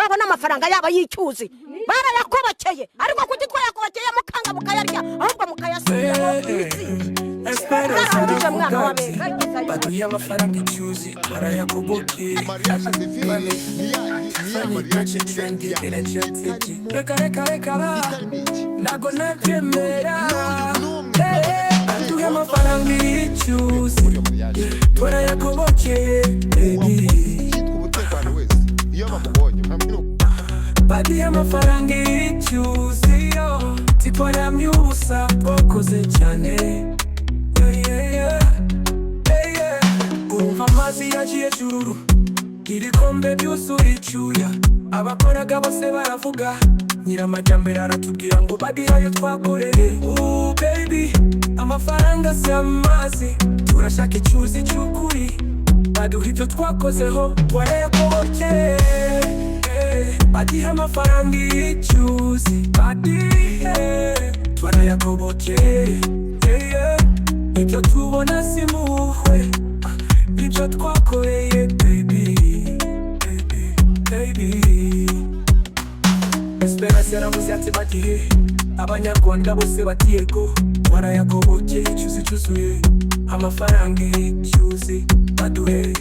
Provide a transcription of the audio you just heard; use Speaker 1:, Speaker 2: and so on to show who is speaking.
Speaker 1: babona amafaranga yabo y'icyuzi barayakobokeye ariko kuki twayakobokeye mukanga mukayarya ahubwo mukayasubiramo
Speaker 2: Esperança baduha amafaranga icyuzi barayakobokeye reka ntago nabyemera baduha amafaranga icyuzi barayakobokeye baduha amafaranga icyuzi tiporamye ubusa wakoze cyane umva amazi yagiye jururu ibikombe byuzuye icyuya abakoraga bose baravuga nyiramajyambere aratubwira ngo badihayo twakoreye baby amafaranga si amazi turashaka icyuzi cy'ukuri baduha ibyo twakozeho warayakobokeye badiha amafaranga y'icyuzi badihe barayakobokeye ibyo tubona si muhwe ibyo twakoreye baby Esperança yaravuze ati batihe abanyarwanda bose batiyego warayakobokeye icyuzi cyuzuye amafaranga y'icyuzi baduhe